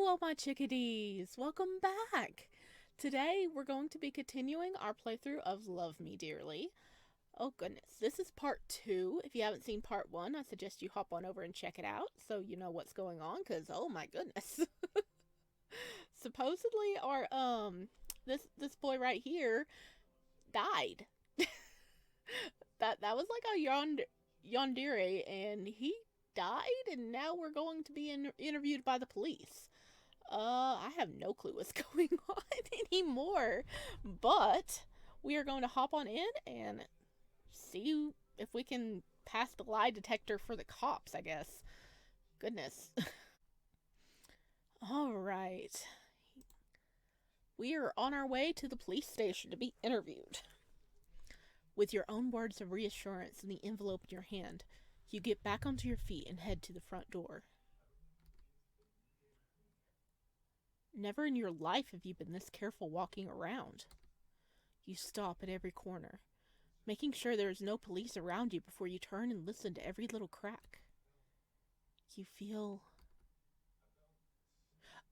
Hello, my chickadees! Welcome back! Today, we're going to be continuing our playthrough of Love Me Dearly. Oh goodness, this is part 2. If you haven't seen part 1, I suggest you hop on over and check it out so you know what's going on, because oh my goodness. Supposedly, this boy right here died. That was like a Yandere, and he died, and now we're going to be interviewed by the police. I have no clue what's going on anymore, but we are going to hop on in and see if we can pass the lie detector for the cops, I guess. Goodness. All right. We are on our way to the police station to be interviewed. With your own words of reassurance in the envelope in your hand, you get back onto your feet and head to the front door. Never in your life have you been this careful walking around. You stop at every corner, making sure there is no police around you before you turn and listen to every little crack. You feel...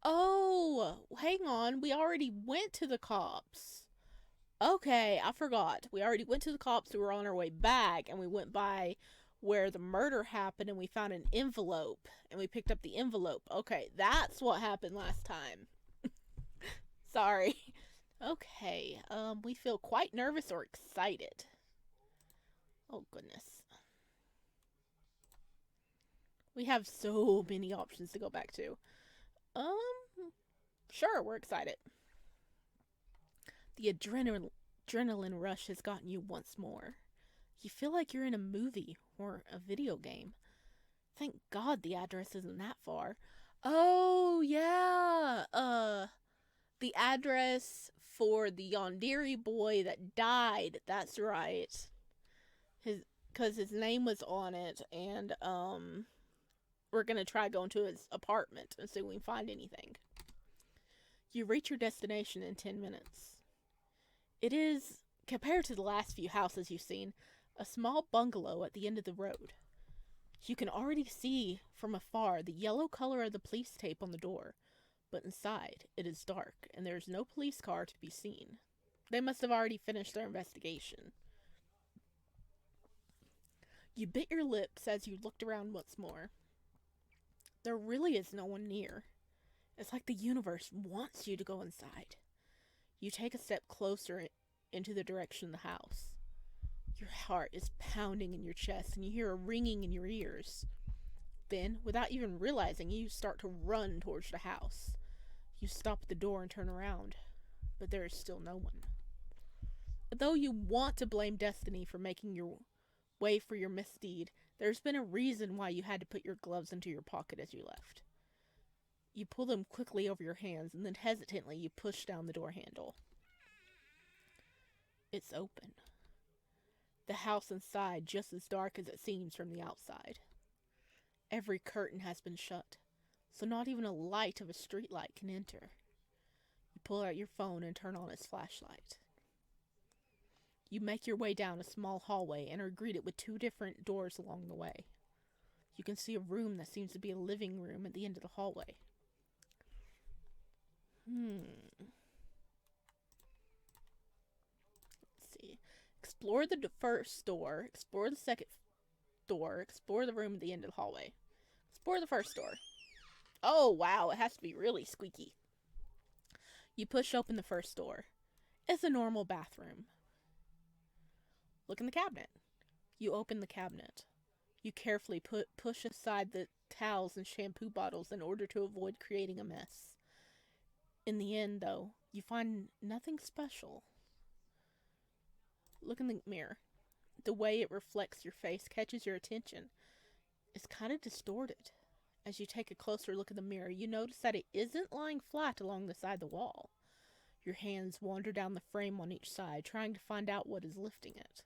Oh, hang on, we already went to the cops. Okay, I forgot. We already went to the cops, we were on our way back, and we went by where the murder happened, and we found an envelope, and we picked up the envelope. Okay, that's what happened last time. Sorry. Okay, we feel quite nervous or excited. Oh, goodness. We have so many options to go back to. Sure, we're excited. The adrenaline rush has gotten you once more. You feel like you're in a movie or a video game. Thank God the address isn't that far. Oh, yeah. The address for the Yandere boy that died. That's right. Because his name was on it, and, we're gonna try going to his apartment and see if we can find anything. You reach your destination in 10 minutes. It is, compared to the last few houses you've seen, a small bungalow at the end of the road. You can already see from afar the yellow color of the police tape on the door, but inside it is dark and there is no police car to be seen. They must have already finished their investigation. You bit your lips as you looked around once more. There really is no one near. It's like the universe wants you to go inside. You take a step closer into the direction of the house. Your heart is pounding in your chest and you hear a ringing in your ears. Then, without even realizing, you start to run towards the house. You stop at the door and turn around, but there is still no one. Though you want to blame destiny for making your way for your misdeed, there's been a reason why you had to put your gloves into your pocket as you left. You pull them quickly over your hands, and then hesitantly you push down the door handle. It's open. The house inside just as dark as it seems from the outside. Every curtain has been shut, so not even a light of a streetlight can enter. You pull out your phone and turn on its flashlight. You make your way down a small hallway and are greeted with 2 different doors along the way. You can see a room that seems to be a living room at the end of the hallway. Let's see. Explore the first door, explore the second door, explore the room at the end of the hallway. Explore the first door. Oh, wow, it has to be really squeaky. You push open the first door. It's a normal bathroom. Look in the cabinet. You open the cabinet. You carefully push aside the towels and shampoo bottles in order to avoid creating a mess. In the end, though, you find nothing special. Look in the mirror. The way it reflects your face catches your attention. It's kind of distorted. As you take a closer look in the mirror, you notice that it isn't lying flat along the side of the wall. Your hands wander down the frame on each side, trying to find out what is lifting it.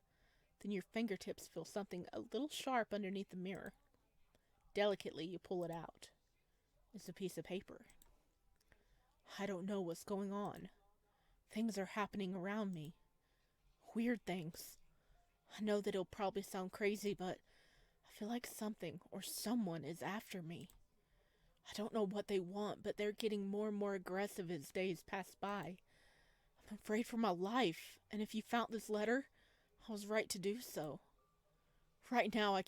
Then your fingertips feel something a little sharp underneath the mirror. Delicately, you pull it out. It's a piece of paper. I don't know what's going on. Things are happening around me. Weird things. I know that it'll probably sound crazy, but I feel like something or someone is after me. I don't know what they want, but they're getting more and more aggressive as days pass by. I'm afraid for my life, and if you found this letter, I was right to do so. Right now, I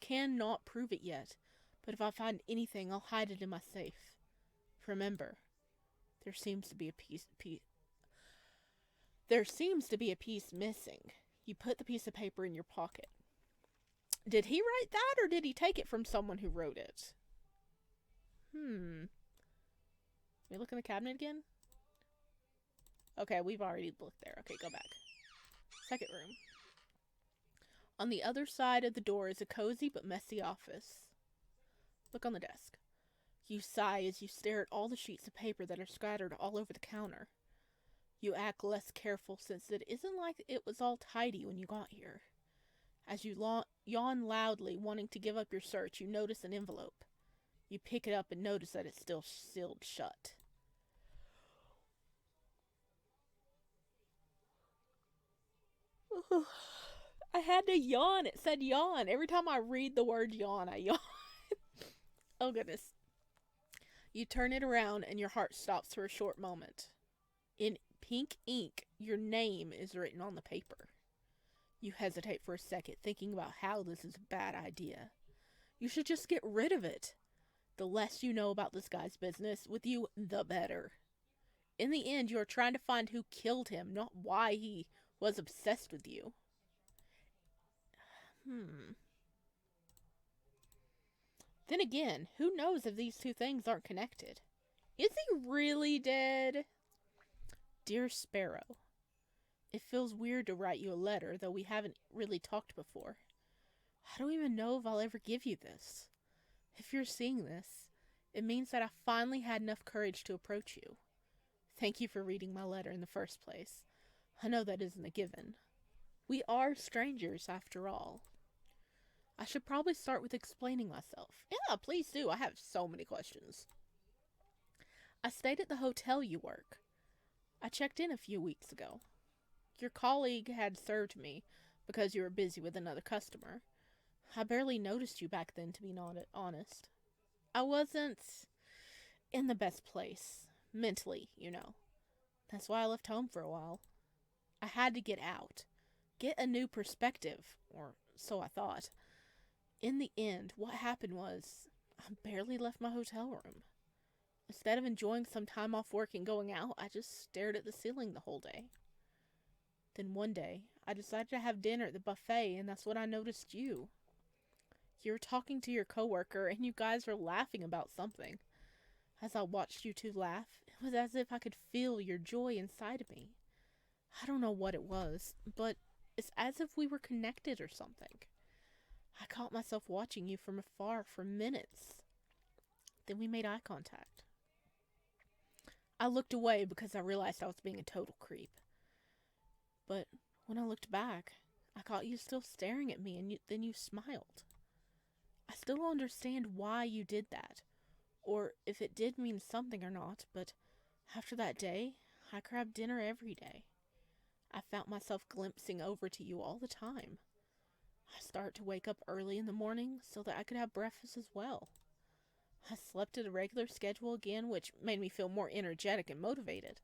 cannot prove it yet, but if I find anything, I'll hide it in my safe. Remember, there seems to be a piece missing. You put the piece of paper in your pocket. Did he write that, or did he take it from someone who wrote it? Let me look in the cabinet again? Okay, we've already looked there. Okay, go back. Second room. On the other side of the door is a cozy but messy office. Look on the desk. You sigh as you stare at all the sheets of paper that are scattered all over the counter. You act less careful since it isn't like it was all tidy when you got here. As you yawn loudly, wanting to give up your search, you notice an envelope. You pick it up and notice that it's still sealed shut. I had to yawn. It said yawn. Every time I read the word yawn, I yawn. Oh, goodness. You turn it around and your heart stops for a short moment. In pink ink, your name is written on the paper. You hesitate for a second, thinking about how this is a bad idea. You should just get rid of it. The less you know about this guy's business with you, the better. In the end, you are trying to find who killed him, not why he was obsessed with you. Then again, who knows if these two things aren't connected? Is he really dead? Dear Sparrow, it feels weird to write you a letter, though we haven't really talked before. I don't even know if I'll ever give you this. If you're seeing this, it means that I finally had enough courage to approach you. Thank you for reading my letter in the first place. I know that isn't a given. We are strangers, after all. I should probably start with explaining myself. Yeah, please do. I have so many questions. I stayed at the hotel you work. I checked in a few weeks ago. Your colleague had served me because you were busy with another customer. I barely noticed you back then, to be honest. I wasn't in the best place, mentally, you know. That's why I left home for a while. I had to get out, get a new perspective, or so I thought. In the end, what happened was, I barely left my hotel room. Instead of enjoying some time off work and going out, I just stared at the ceiling the whole day. Then one day, I decided to have dinner at the buffet, and that's when I noticed you. You were talking to your coworker, and you guys were laughing about something. As I watched you two laugh, it was as if I could feel your joy inside of me. I don't know what it was, but it's as if we were connected or something. I caught myself watching you from afar for minutes. Then we made eye contact. I looked away because I realized I was being a total creep. But when I looked back, I caught you still staring at me, and then you smiled. I still don't understand why you did that, or if it did mean something or not, but after that day, I grabbed dinner every day. I found myself glimpsing over to you all the time. I started to wake up early in the morning so that I could have breakfast as well. I slept at a regular schedule again, which made me feel more energetic and motivated.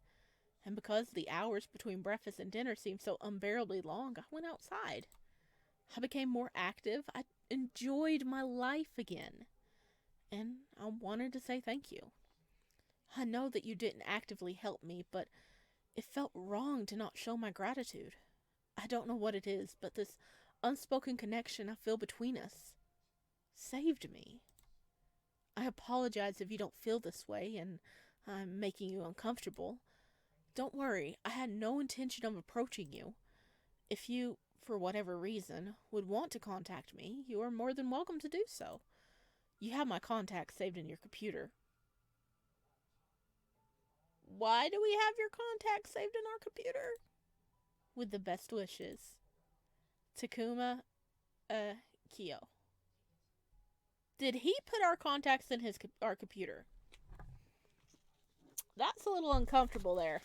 And because the hours between breakfast and dinner seemed so unbearably long, I went outside. I became more active. I enjoyed my life again. And I wanted to say thank you. I know that you didn't actively help me, but it felt wrong to not show my gratitude. I don't know what it is, but this unspoken connection I feel between us saved me. I apologize if you don't feel this way and I'm making you uncomfortable. Don't worry, I had no intention of approaching you. If you, for whatever reason, would want to contact me, you are more than welcome to do so. You have my contacts saved in your computer. Why do we have your contacts saved in our computer? With the best wishes, Takuma Kyo. Did he put our contacts in our computer? That's a little uncomfortable there.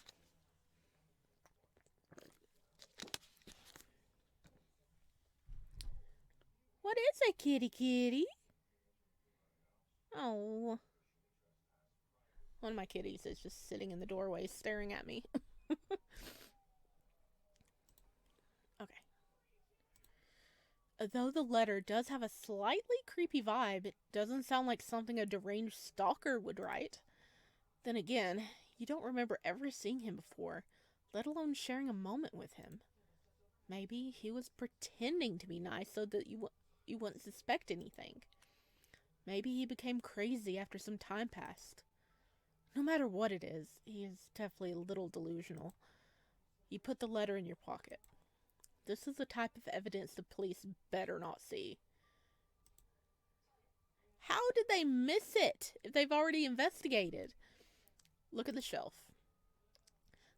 What is a kitty kitty? Oh. One of my kitties is just sitting in the doorway staring at me. Okay. Though the letter does have a slightly creepy vibe, it doesn't sound like something a deranged stalker would write. Then again, you don't remember ever seeing him before, let alone sharing a moment with him. Maybe he was pretending to be nice so that you wouldn't suspect anything. Maybe he became crazy after some time passed. No matter what it is, he is definitely a little delusional. You put the letter in your pocket. This is the type of evidence the police better not see. How did they miss it if they've already investigated? Look at the shelf.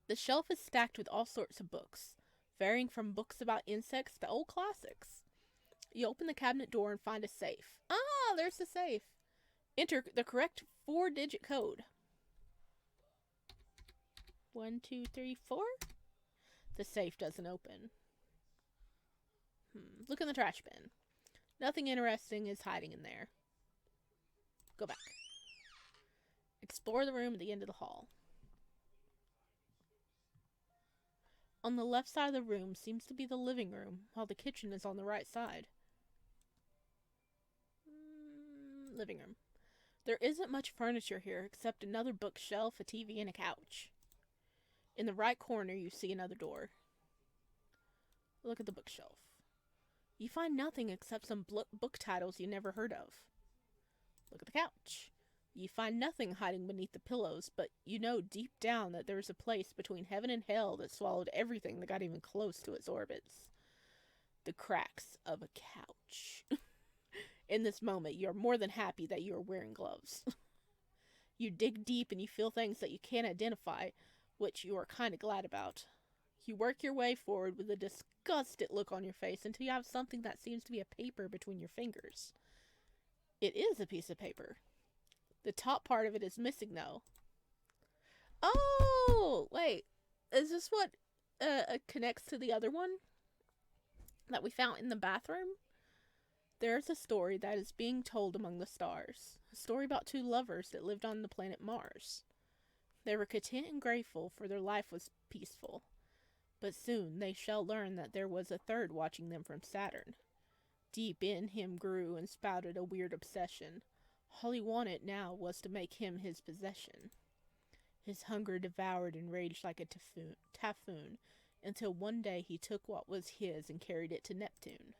The shelf is stacked with all sorts of books, varying from books about insects to old classics. You open the cabinet door and find a safe. Ah, there's the safe. Enter the correct 4-digit code. 1, 2, 3, 4. The safe doesn't open. Look in the trash bin. Nothing interesting is hiding in there. Go back. Explore the room at the end of the hall. On the left side of the room seems to be the living room, while the kitchen is on the right side. Living room. There isn't much furniture here except another bookshelf, a TV, and a couch. In the right corner, you see another door. Look at the bookshelf. You find nothing except some book titles you never heard of. Look at the couch. You find nothing hiding beneath the pillows, but you know deep down that there's a place between heaven and hell that swallowed everything that got even close to its orbits. The cracks of a couch. In this moment, you're more than happy that you are wearing gloves. You dig deep and you feel things that you can't identify, which you are kind of glad about. You work your way forward with a disgusted look on your face until you have something that seems to be a paper between your fingers. It is a piece of paper. The top part of it is missing, though. Oh, wait. Is this what connects to the other one that we found in the bathroom? There's a story that is being told among the stars. A story about 2 lovers that lived on the planet Mars. They were content and grateful, for their life was peaceful. But soon they shall learn that there was a third watching them from Saturn. Deep in him grew and sprouted a weird obsession. All he wanted now was to make him his possession. His hunger devoured and raged like a typhoon, until one day he took what was his and carried it to Neptune.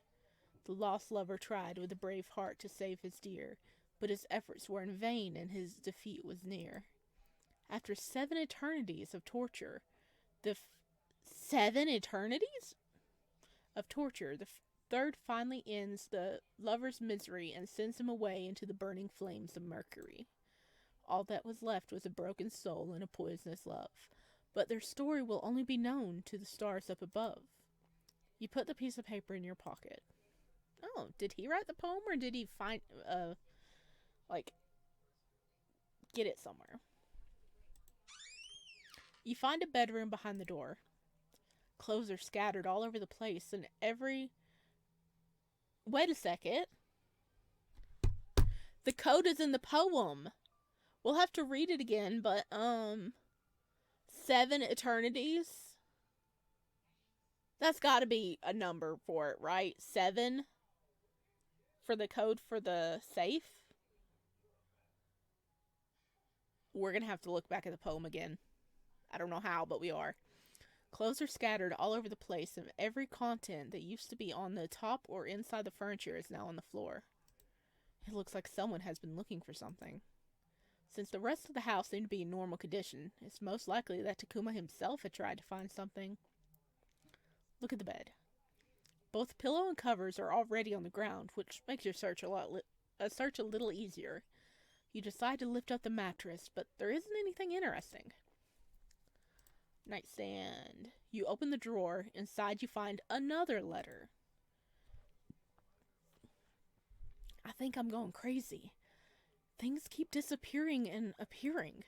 The lost lover tried with a brave heart to save his dear, but his efforts were in vain and his defeat was near. After 7 eternities of torture, 7 eternities of torture, the third finally ends the lover's misery and sends him away into the burning flames of Mercury. All that was left was a broken soul and a poisonous love, but their story will only be known to the stars up above. You put the piece of paper in your pocket. Oh, did he write the poem or did he find, get it somewhere? You find a bedroom behind the door. Clothes are scattered all over the place and every... Wait a second. The code is in the poem. We'll have to read it again, but, 7 eternities? That's gotta be a number for it, right? 7? For the code for the safe? We're gonna have to look back at the poem again. I don't know how, but we are. Clothes are scattered all over the place, and every content that used to be on the top or inside the furniture is now on the floor. It looks like someone has been looking for something. Since the rest of the house seemed to be in normal condition, it's most likely that Takuma himself had tried to find something. Look at the bed. Both pillow and covers are already on the ground, which makes your search a little easier. You decide to lift up the mattress, but there isn't anything interesting. Nightstand. You open the drawer. Inside you find another letter. I think I'm going crazy. Things keep disappearing and appearing.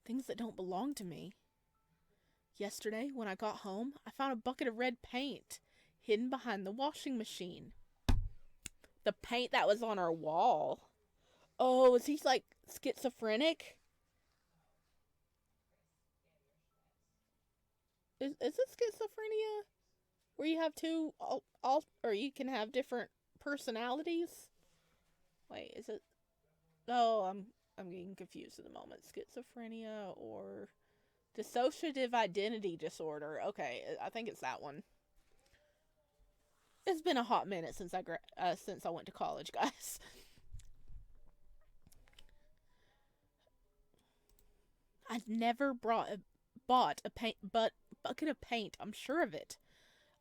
Things that don't belong to me. Yesterday, when I got home, I found a bucket of red paint hidden behind the washing machine. The paint that was on our wall. Oh, is he like schizophrenic? Is it schizophrenia where you have two all or you can have different personalities? Wait, is it? No, I'm getting confused at the moment. Schizophrenia or dissociative identity disorder. Okay, I think it's that one. It's been a hot minute since I went to college, guys. I've never bought a bucket of paint. I'm sure of it.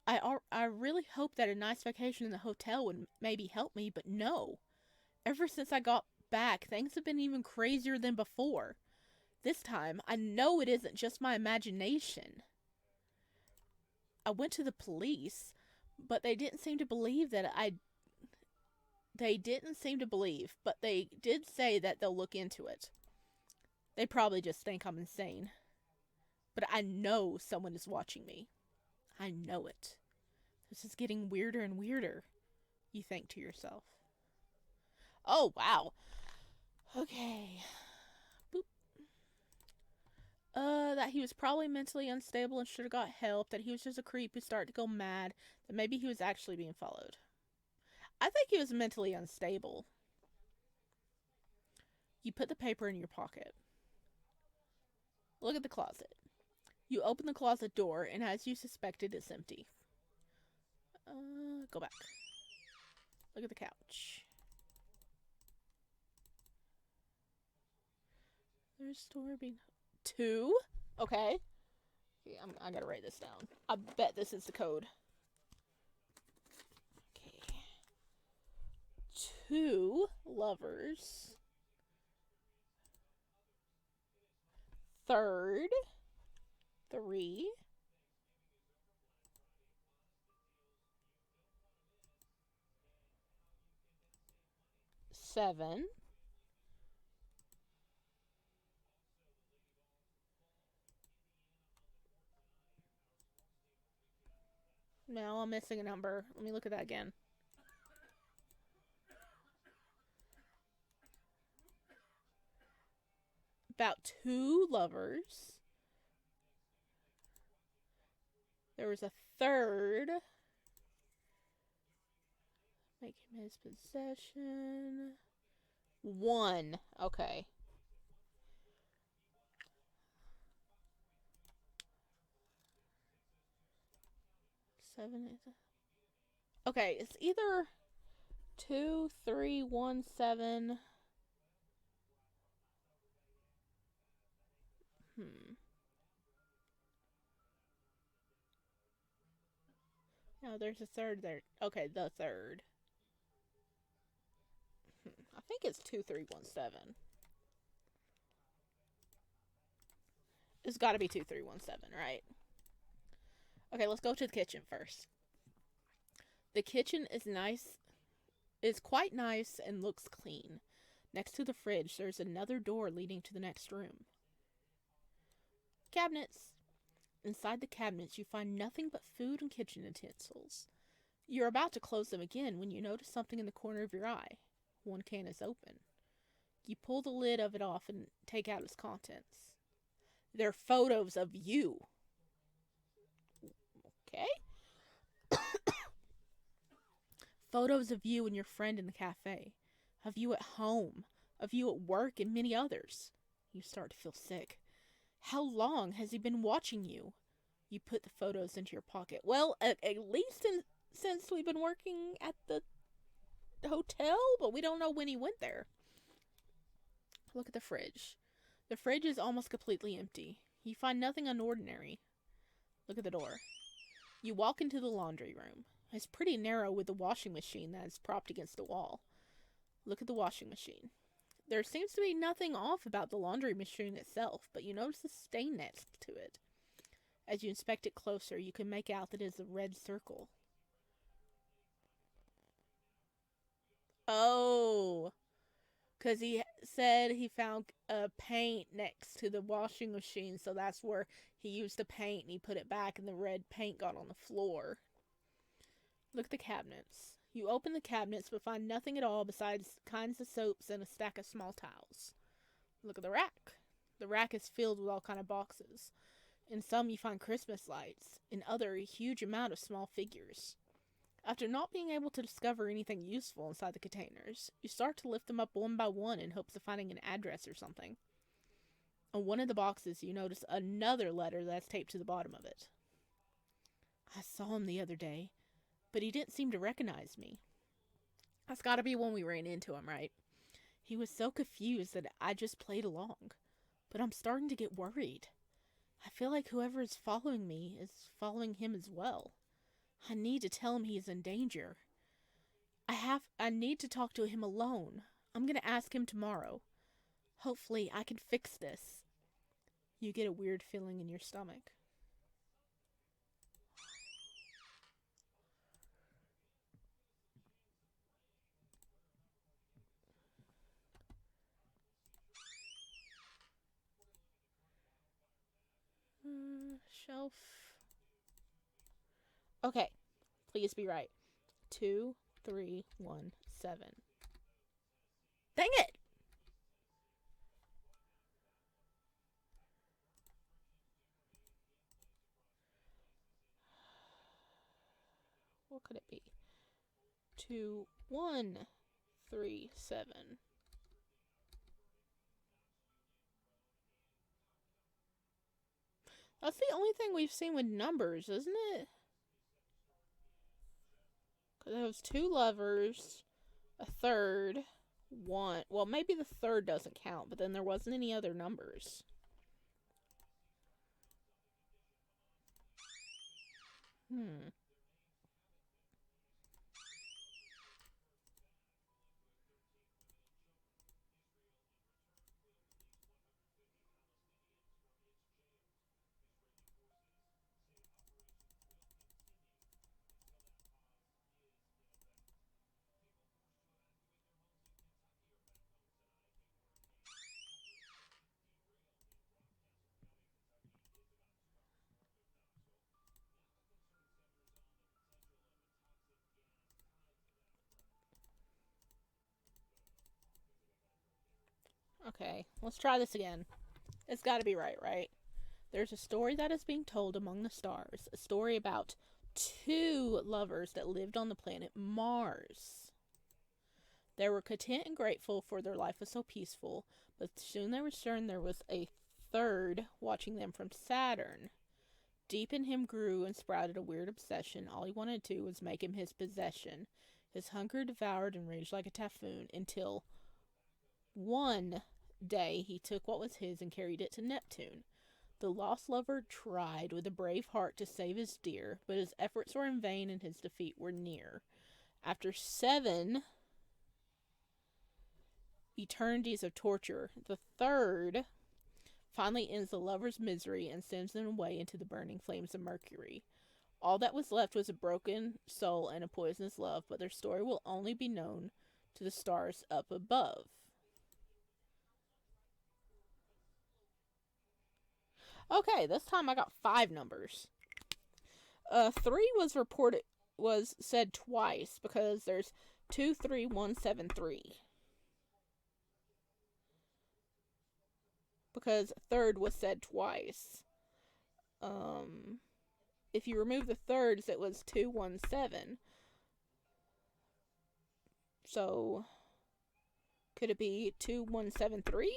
I really hoped that a nice vacation in the hotel would maybe help me, but no. Ever since I got back, things have been even crazier than before. This time, I know it isn't just my imagination. I went to the police, but they didn't seem to believe that I. They didn't seem to believe, but they did say that they'll look into it. They probably just think I'm insane. But I know someone is watching me. I know it. This is getting weirder and weirder, you think to yourself. Oh, wow. Okay. Boop. That he was probably mentally unstable and should have got help, that he was just a creep who started to go mad, that maybe he was actually being followed. I think he was mentally unstable. You put the paper in your pocket. Look at the closet. You open the closet door, and as you suspected, it's empty. Go back. Look at the couch. There's a story being... 2? Okay. I gotta write this down. I bet this is the code. Okay. 2 lovers. 3rd. 3. 7. No, I'm missing a number. Let me look at that again. About 2 lovers. There was a 3rd. Make him his possession. 1. Okay. Seven. Okay, it's either 2, 3, 1, 7. No, there's a 3rd there. Okay, the 3rd. I think it's 2, 3, 1, 7. It's got to be 2, 3, 1, 7, right? Okay, let's go to the kitchen first. The kitchen is quite nice and looks clean. Next to the fridge, there's another door leading to the next room. Cabinets. Inside the cabinets, you find nothing but food and kitchen utensils. You're about to close them again when you notice something in the corner of your eye. One can is open. You pull the lid of it off and take out its contents. They're photos of you. Okay? Photos of you and your friend in the cafe. Of you at home. Of you at work and many others. You start to feel sick. How long has he been watching you? You put the photos into your pocket. Well, at least since we've been working at the hotel, but we don't know when he went there. Look at the fridge. The fridge is almost completely empty. You find nothing unordinary. Look at the door. You walk into the laundry room. It's pretty narrow with the washing machine that is propped against the wall. Look at the washing machine. There seems to be nothing off about the laundry machine itself, but you notice a stain next to it. As you inspect it closer, you can make out that it is a red circle. Oh, because he said he found paint next to the washing machine, so that's where he used the paint and he put it back and the red paint got on the floor. Look at the cabinets. You open the cabinets but find nothing at all besides kinds of soaps and a stack of small towels. Look at the rack. The rack is filled with all kind of boxes. In some, you find Christmas lights. In other, a huge amount of small figures. After not being able to discover anything useful inside the containers, you start to lift them up one by one in hopes of finding an address or something. On one of the boxes, you notice another letter that's taped to the bottom of it. I saw him the other day, but he didn't seem to recognize me. That's gotta be when we ran into him, right? He was so confused that I just played along. But I'm starting to get worried. I feel like whoever is following me is following him as well. I need to tell him he is in danger. I need to talk to him alone. I'm gonna ask him tomorrow. Hopefully I can fix this. You get a weird feeling in your stomach. Shelf. Okay, please be right. 2317. Dang it! What could it be? 2137. That's the only thing we've seen with numbers, isn't it? Because it was two lovers, a third, one. Well, maybe the third doesn't count, but then there wasn't any other numbers. Okay, let's try this again. It's gotta be right, right? There's a story that is being told among the stars. A story about two lovers that lived on the planet Mars. They were content and grateful for their life was so peaceful, but soon they discerned there was a third watching them from Saturn. Deep in him grew and sprouted a weird obsession. All he wanted to do was make him his possession. His hunger devoured and raged like a typhoon until one day he took what was his and carried it to Neptune. The lost lover tried with a brave heart to save his dear, but his efforts were in vain and his defeat were near. After 7 eternities of torture, the third finally ends the lover's misery and sends them away into the burning flames of Mercury. All that was left was a broken soul and a poisonous love, but their story will only be known to the stars up above. Okay, this time I got 5 numbers. 3 was said twice because there's 23173. Because third was said twice. If you remove the thirds, it was 217. So, could it be 2173?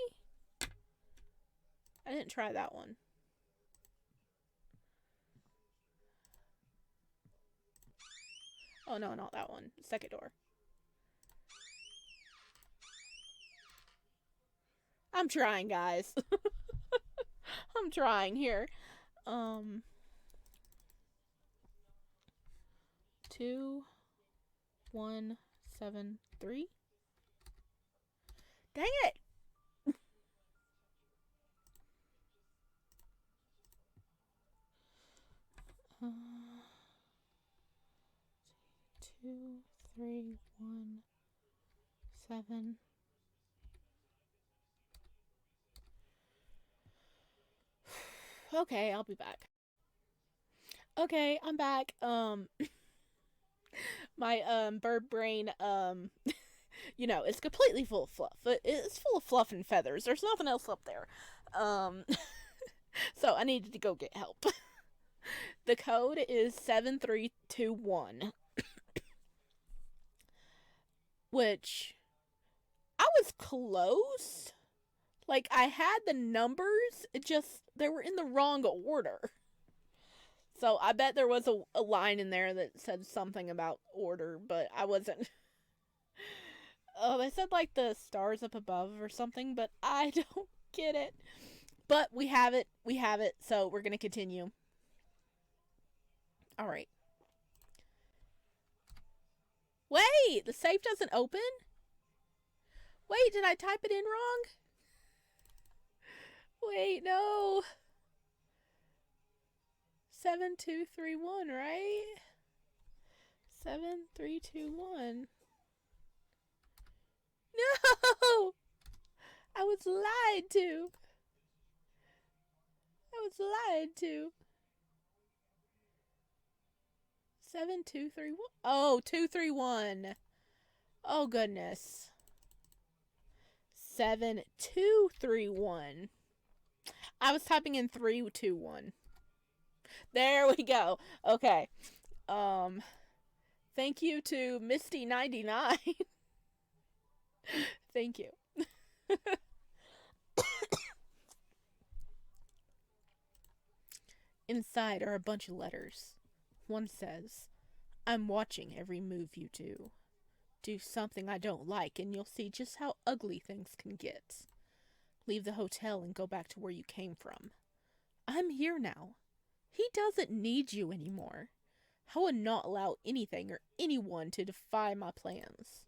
I didn't try that one. Oh no, not that one. Second door. I'm trying, guys. I'm trying here. 2173. Dang it! 2317. Okay, I'll be back. Okay, I'm back. My bird brain it's completely full of fluff. It's full of fluff and feathers. There's nothing else up there. So I needed to go get help. The code is 7321, which I was close. Like, I had the numbers, it just, they were in the wrong order. So I bet there was a line in there that said something about order, but I wasn't. Oh, they said like the stars up above or something, but I don't get it. But we have it. We have it. So we're going to continue. All right. Wait, the safe doesn't open? Wait, did I type it in wrong? Wait, no. 7231, right? 7321. No! I was lied to. I was lied to. 7231. Oh, 231. Oh, goodness. 7231. I was typing in 321. There we go. Okay. Thank you to Misty99. Thank you. Inside are a bunch of letters. One says, I'm watching every move you do. Do something I don't like and you'll see just how ugly things can get. Leave the hotel and go back to where you came from. I'm here now. He doesn't need you anymore. I would not allow anything or anyone to defy my plans.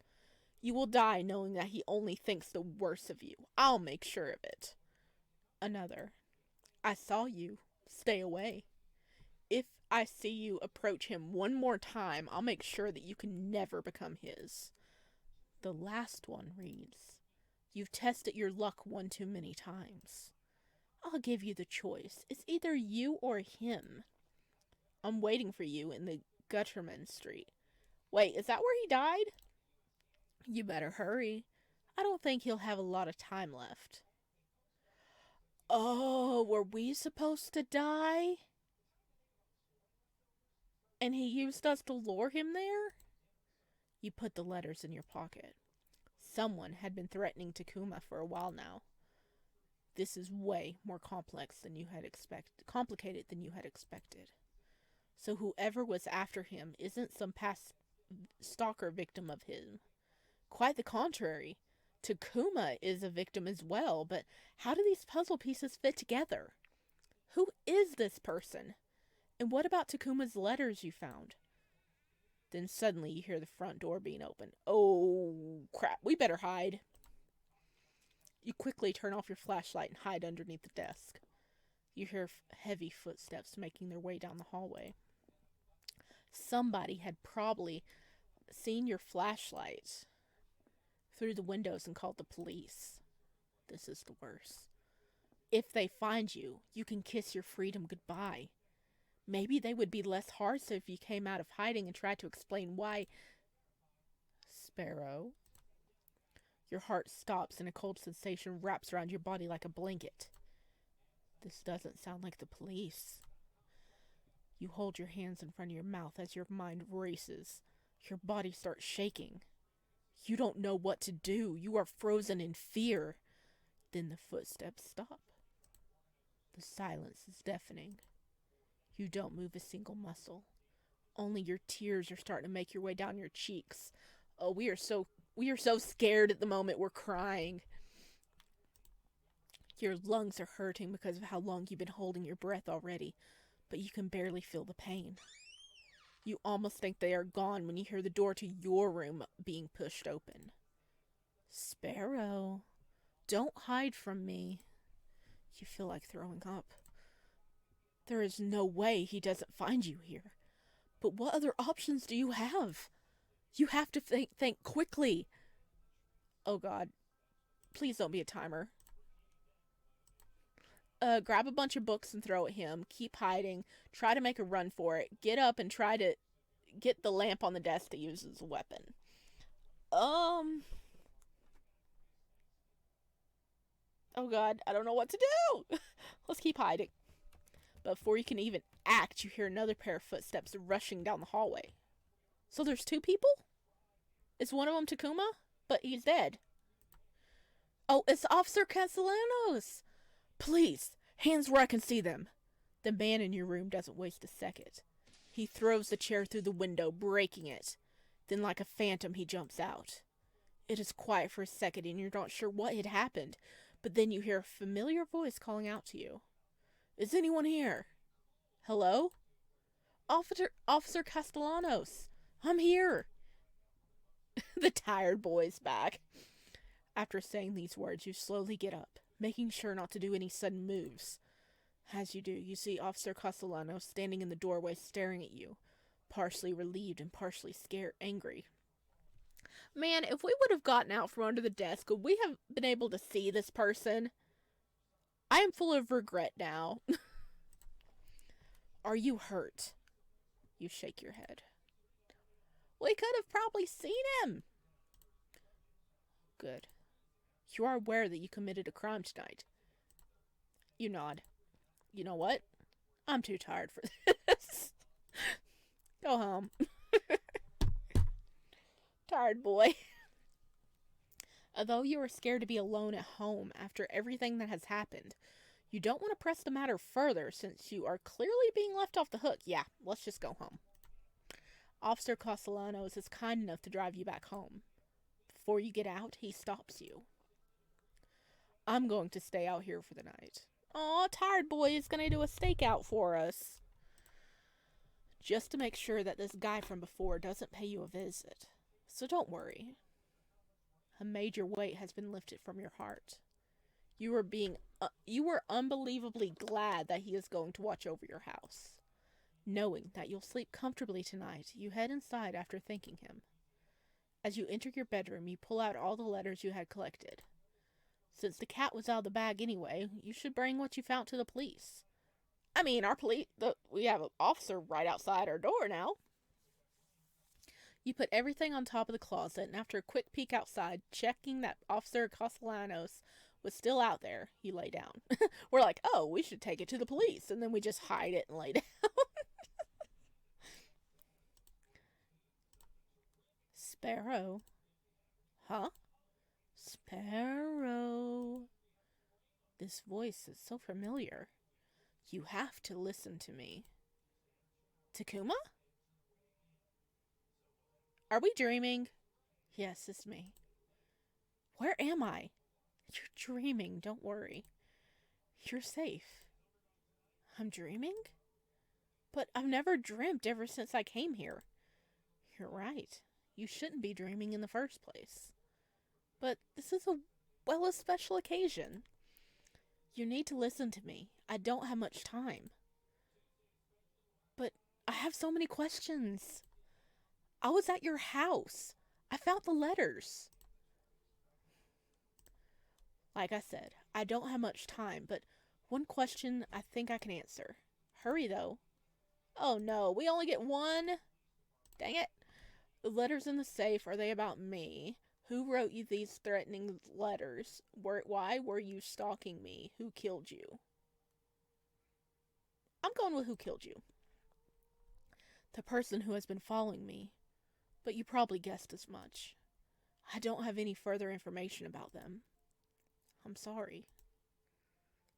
You will die knowing that he only thinks the worst of you. I'll make sure of it. Another. I saw you. Stay away. If I see you approach him one more time, I'll make sure that you can never become his. The last one reads, You've tested your luck one too many times. I'll give you the choice. It's either you or him. I'm waiting for you in the Gutterman Street. Wait, is that where he died? You better hurry. I don't think he'll have a lot of time left. Oh, were we supposed to die? And he used us to lure him there? You put the letters in your pocket. Someone had been threatening Takuma for a while now. This is way more complicated than you had expected. So whoever was after him isn't some past stalker victim of him. Quite the contrary. Takuma is a victim as well, but how do these puzzle pieces fit together? Who is this person? And what about Takuma's letters you found? Then suddenly you hear the front door being opened. Oh, crap. We better hide. You quickly turn off your flashlight and hide underneath the desk. You hear heavy footsteps making their way down the hallway. Somebody had probably seen your flashlight through the windows and called the police. This is the worst. If they find you, you can kiss your freedom goodbye. Maybe they would be less harsh if you came out of hiding and tried to explain why. Sparrow. Your heart stops and a cold sensation wraps around your body like a blanket. This doesn't sound like the police. You hold your hands in front of your mouth as your mind races. Your body starts shaking. You don't know what to do. You are frozen in fear. Then the footsteps stop. The silence is deafening. You don't move a single muscle. Only your tears are starting to make your way down your cheeks. Oh, we are so scared at the moment. We're crying. Your lungs are hurting because of how long you've been holding your breath already, but you can barely feel the pain. You almost think they are gone when you hear the door to your room being pushed open. Sparrow, don't hide from me. You feel like throwing up. There is no way he doesn't find you here. But what other options do you have? You have to think quickly. Oh God, please don't be a timer. Grab a bunch of books and throw at him. Keep hiding. Try to make a run for it. Get up and try to get the lamp on the desk to use as a weapon. Oh God, I don't know what to do. Let's keep hiding. But before you can even act, you hear another pair of footsteps rushing down the hallway. So there's two people? Is one of them Takuma? But he's dead. Oh, it's Officer Castellanos! Please, hands where I can see them. The man in your room doesn't waste a second. He throws the chair through the window, breaking it. Then, like a phantom, he jumps out. It is quiet for a second and you're not sure what had happened, but then you hear a familiar voice calling out to you. Is anyone here? Hello? Officer Castellanos, I'm here. The tired boy's back. After saying these words, you slowly get up, making sure not to do any sudden moves. As you do, you see Officer Castellanos standing in the doorway staring at you, partially relieved and partially scared, angry. Man, if we would have gotten out from under the desk, would we have been able to see this person? I am full of regret now. Are you hurt? You shake your head. We could have probably seen him. Good. You are aware that you committed a crime tonight. You nod. You know what? I'm too tired for this. Go home. Tired boy. Although you are scared to be alone at home after everything that has happened, you don't want to press the matter further since you are clearly being left off the hook. Yeah, let's just go home. Officer Castellanos is kind enough to drive you back home. Before you get out, he stops you. I'm going to stay out here for the night. Aw, tired boy is going to do a stakeout for us. Just to make sure that this guy from before doesn't pay you a visit. So don't worry. A major weight has been lifted from your heart. You were unbelievably glad that he is going to watch over your house. Knowing that you'll sleep comfortably tonight, you head inside after thanking him. As you enter your bedroom, you pull out all the letters you had collected. Since the cat was out of the bag anyway, you should bring what you found to the police. I mean, we have an officer right outside our door now. You put everything on top of the closet, and after a quick peek outside, checking that Officer Castellanos was still out there, you lay down. We're like, oh, we should take it to the police, and then we just hide it and lay down. Sparrow. Huh? Sparrow. This voice is so familiar. You have to listen to me. Takuma? Are we dreaming? Yes, it's me. Where am I? You're dreaming, don't worry. You're safe. I'm dreaming? But I've never dreamt ever since I came here. You're right. You shouldn't be dreaming in the first place. But this is a special occasion. You need to listen to me. I don't have much time. But I have so many questions. I was at your house. I found the letters. Like I said, I don't have much time, but one question I think I can answer. Hurry, though. Oh no, we only get one? Dang it. The letters in the safe, are they about me? Who wrote you these threatening letters? Why were you stalking me? Who killed you? I'm going with who killed you. The person who has been following me. But you probably guessed as much. I don't have any further information about them. I'm sorry.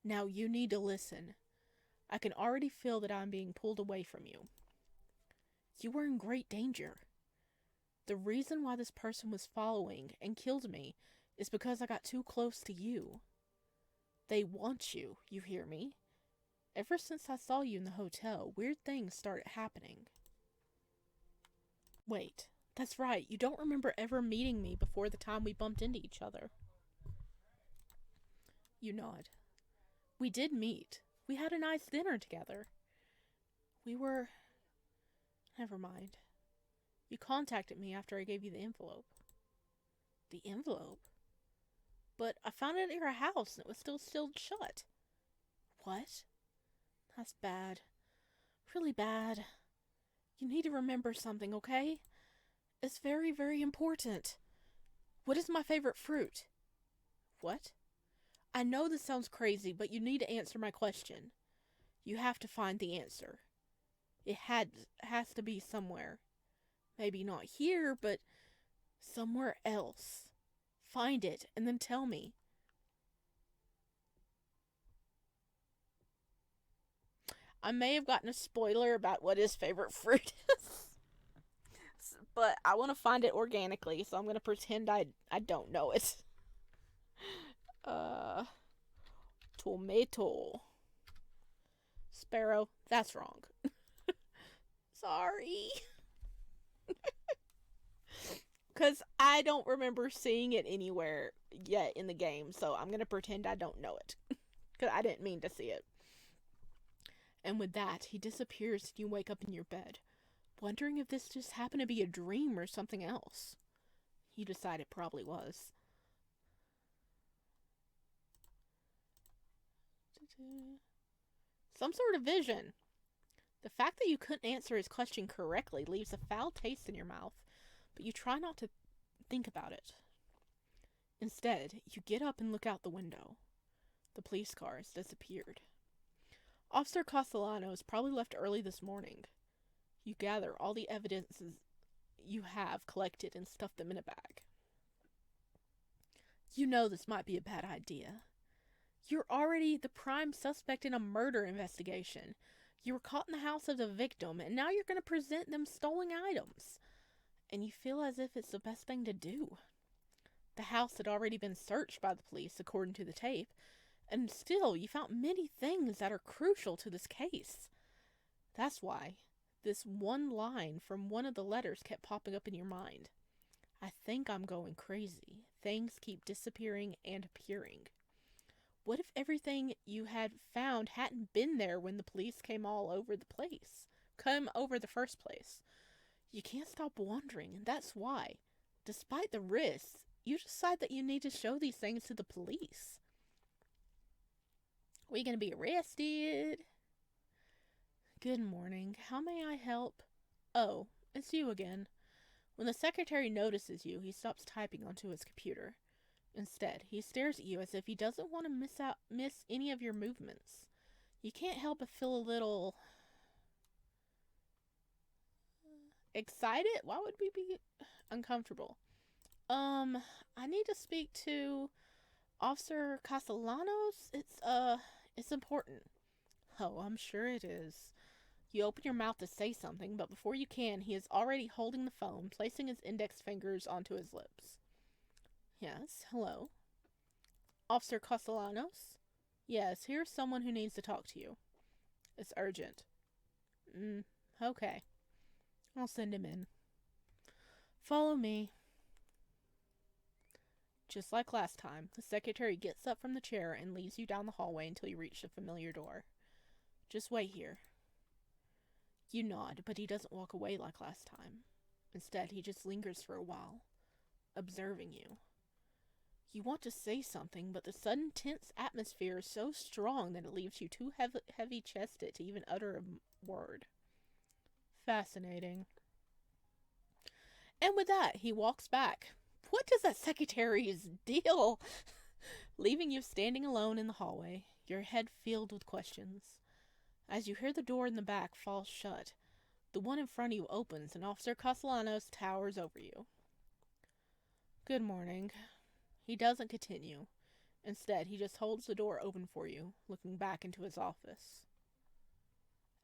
Now you need to listen. I can already feel that I'm being pulled away from you. You were in great danger. The reason why this person was following and killed me is because I got too close to you. They want you, you hear me? Ever since I saw you in the hotel, weird things started happening. Wait, that's right, you don't remember ever meeting me before the time we bumped into each other. You nod. We did meet. We had a nice dinner together. Never mind. You contacted me after I gave you the envelope. The envelope? But I found it at your house and it was still sealed shut. What? That's bad. Really bad. You need to remember something, okay? It's very, very important. What is my favorite fruit? What? I know this sounds crazy, but you need to answer my question. You have to find the answer. Has to be somewhere. Maybe not here, but somewhere else. Find it, and then tell me. I may have gotten a spoiler about what his favorite fruit is. But I want to find it organically, so I'm going to pretend I don't know it. Uh, Tomato. Sparrow. That's wrong. Sorry. Because I don't remember seeing it anywhere yet in the game, so I'm going to pretend I don't know it. Because I didn't mean to see it. And with that, he disappears and you wake up in your bed, wondering if this just happened to be a dream or something else. You decide it probably was. Some sort of vision. The fact that you couldn't answer his question correctly leaves a foul taste in your mouth, but you try not to think about it. Instead, you get up and look out the window. The police car has disappeared. Officer Castellanos probably left early this morning. You gather all the evidences you have collected and stuff them in a bag. You know this might be a bad idea. You're already the prime suspect in a murder investigation. You were caught in the house of the victim, and now you're going to present them stolen items. And you feel as if it's the best thing to do. The house had already been searched by the police, according to the tape, and still you found many things that are crucial to this case. That's why this one line from one of the letters kept popping up in your mind. I think I'm going crazy. Things keep disappearing and appearing. What if everything you had found hadn't been there when the police came over the first place? You can't stop wondering, and that's why, despite the risks, you decide that you need to show these things to the police. Are we going to be arrested? Good morning. How may I help? Oh, it's you again. When the secretary notices you, he stops typing onto his computer. Instead, he stares at you as if he doesn't want to miss any of your movements. You can't help but feel a little excited. Why would we be uncomfortable? I need to speak to Officer Castellanos. It's important. Oh, I'm sure it is. You open your mouth to say something, but before you can, he is already holding the phone, placing his index fingers onto his lips. Yes, hello. Officer Castellanos? Yes, here's someone who needs to talk to you. It's urgent. Okay. I'll send him in. Follow me. Just like last time, the secretary gets up from the chair and leads you down the hallway until you reach the familiar door. Just wait here. You nod, but he doesn't walk away like last time. Instead, he just lingers for a while, observing you. You want to say something, but the sudden tense atmosphere is so strong that it leaves you too heavy-chested to even utter a word. Fascinating. And with that, he walks back. What does that secretary's deal? Leaving you standing alone in the hallway, your head filled with questions. As you hear the door in the back fall shut, the one in front of you opens and Officer Castellanos towers over you. Good morning. He doesn't continue. Instead, he just holds the door open for you, looking back into his office.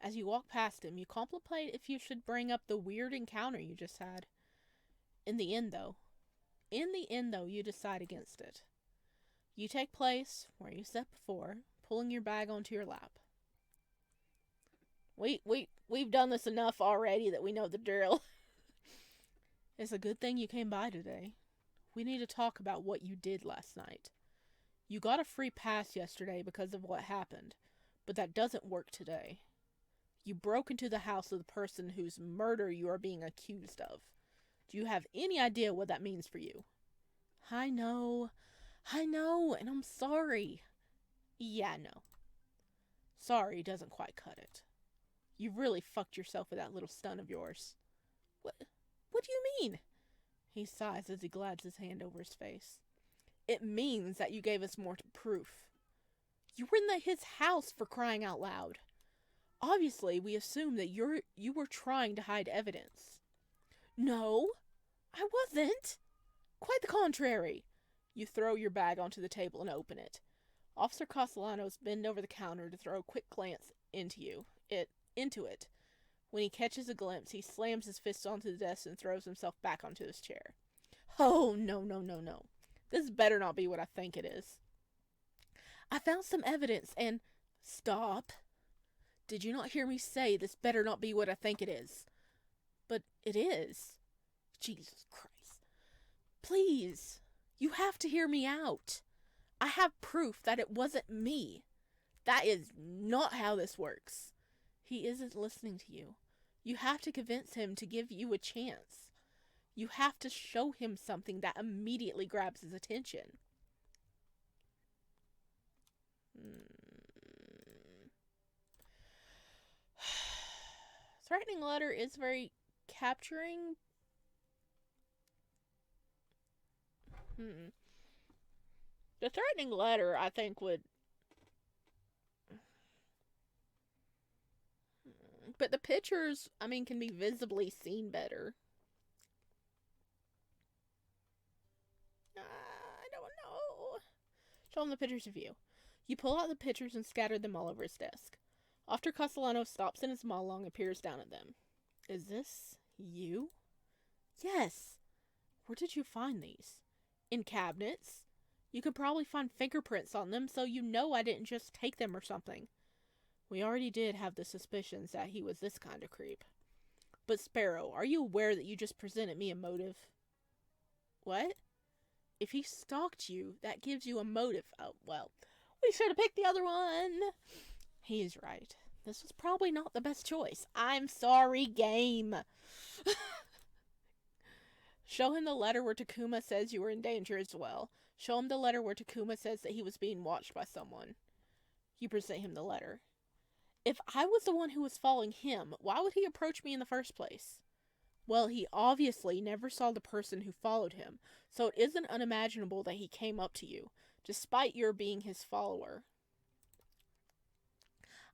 As you walk past him, you contemplate if you should bring up the weird encounter you just had. In the end, though, you decide against it. You take place where you sat before, pulling your bag onto your lap. We've done this enough already that we know the drill. It's a good thing you came by today. We need to talk about what you did last night. You got a free pass yesterday because of what happened, but that doesn't work today. You broke into the house of the person whose murder you are being accused of. Do you have any idea what that means for you? I know, and I'm sorry. Yeah, no. Sorry doesn't quite cut it. You really fucked yourself with that little stunt of yours. What do you mean? He sighs as he glides his hand over his face. It means that you gave us more proof. You were in his house, for crying out loud. Obviously, we assume that you were trying to hide evidence. No, I wasn't. Quite the contrary. You throw your bag onto the table and open it. Officer Castellanos bends over the counter to throw a quick glance into it. When he catches a glimpse, he slams his fist onto the desk and throws himself back onto his chair. Oh, no, no, no, no. This better not be what I think it is. I found some evidence and... Stop. Did you not hear me say this better not be what I think it is? But it is. Jesus Christ. Please. You have to hear me out. I have proof that it wasn't me. That is not how this works. He isn't listening to you. You have to convince him to give you a chance. You have to show him something that immediately grabs his attention. Threatening letter is very capturing. The threatening letter, I think, would... But the pictures, I mean, can be visibly seen better. I don't know. Show him the pictures of you. You pull out the pictures and scatter them all over his desk. After Castellano stops in his monologue and peers down at them. Is this you? Yes. Where did you find these? In cabinets. You could probably find fingerprints on them, so you know I didn't just take them or something. We already did have the suspicions that he was this kind of creep. But Sparrow, are you aware that you just presented me a motive? What? If he stalked you, that gives you a motive. Oh, well, we should have picked the other one. He's right. This was probably not the best choice. I'm sorry, game. Show him the letter where Takuma says you were in danger as well. Show him the letter where Takuma says that he was being watched by someone. You present him the letter. If I was the one who was following him, why would he approach me in the first place? Well, he obviously never saw the person who followed him, so it isn't unimaginable that he came up to you, despite your being his follower.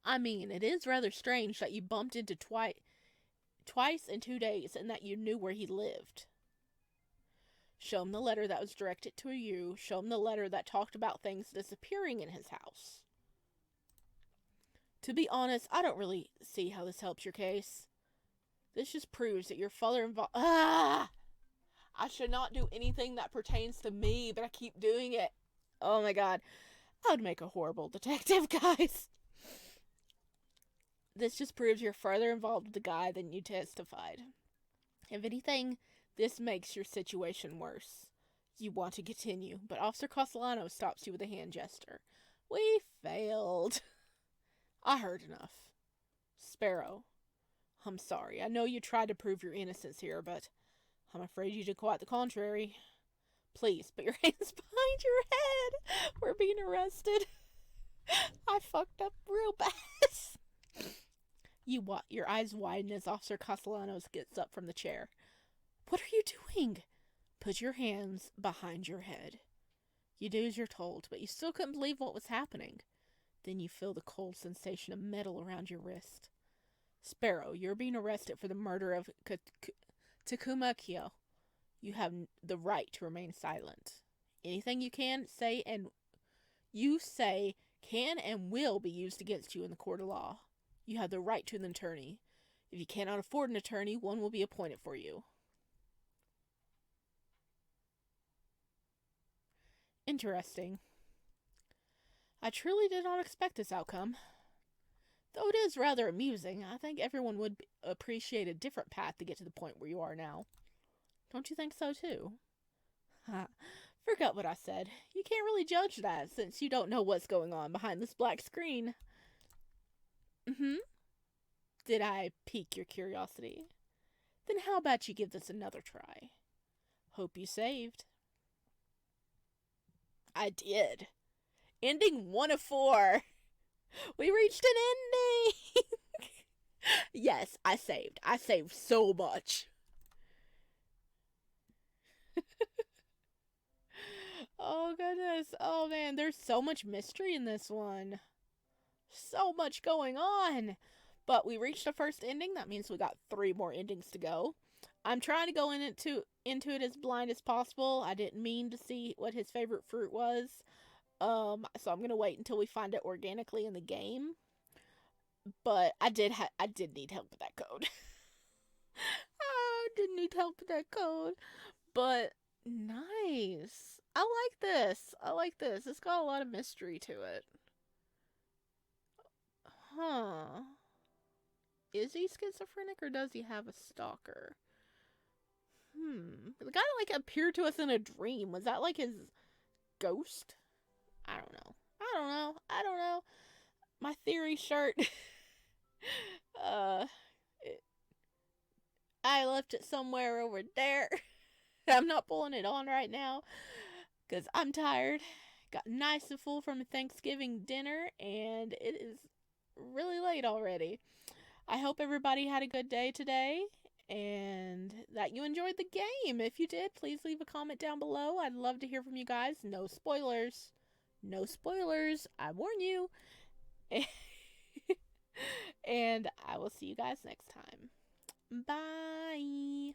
I mean, it is rather strange that you bumped into twice in 2 days and that you knew where he lived. Show him the letter that was directed to you. Show him the letter that talked about things disappearing in his house. To be honest, I don't really see how this helps your case. This just proves that your father involved... I should not do anything that pertains to me, but I keep doing it. Oh my god. I would make a horrible detective, guys. This just proves you're further involved with the guy than you testified. If anything, this makes your situation worse. You want to continue, but Officer Castellano stops you with a hand gesture. We failed. I heard enough. Sparrow, I'm sorry. I know you tried to prove your innocence here, but I'm afraid you did quite the contrary. Please, put your hands behind your head. We're being arrested. I fucked up real bad. Your eyes widen as Officer Castellanos gets up from the chair. What are you doing? Put your hands behind your head. You do as you're told, but you still couldn't believe what was happening. Then you feel the cold sensation of metal around your wrist. Sparrow, you're being arrested for the murder of Takuma Kyo. You have the right to remain silent. Anything you can say and will be used against you in the court of law. You have the right to an attorney. If you cannot afford an attorney, one will be appointed for you. Interesting. I truly did not expect this outcome. Though it is rather amusing, I think everyone would appreciate a different path to get to the point where you are now. Don't you think so, too? Forgot what I said. You can't really judge that, since you don't know what's going on behind this black screen. Did I pique your curiosity? Then how about you give this another try? Hope you saved. I did. Ending 1 of 4. We reached an ending. Yes, I saved. I saved so much. Oh, goodness. Oh, man. There's so much mystery in this one. So much going on. But we reached the first ending. That means we got 3 more endings to go. I'm trying to go into it as blind as possible. I didn't mean to see what his favorite fruit was. So I'm gonna wait until we find it organically in the game. But I did need help with that code. I did need help with that code. But nice. I like this. I like this. It's got a lot of mystery to it. Huh. Is he schizophrenic or does he have a stalker? The guy like appeared to us in a dream. Was that like his ghost? I don't know. I don't know. I don't know. My theory shirt. uh, it, I left it somewhere over there. I'm not pulling it on right now because I'm tired. Got nice and full from a Thanksgiving dinner, and it is really late already. I hope everybody had a good day today and that you enjoyed the game. If you did, please leave a comment down below. I'd love to hear from you guys. No spoilers. No spoilers. I warn you. And I will see you guys next time. Bye.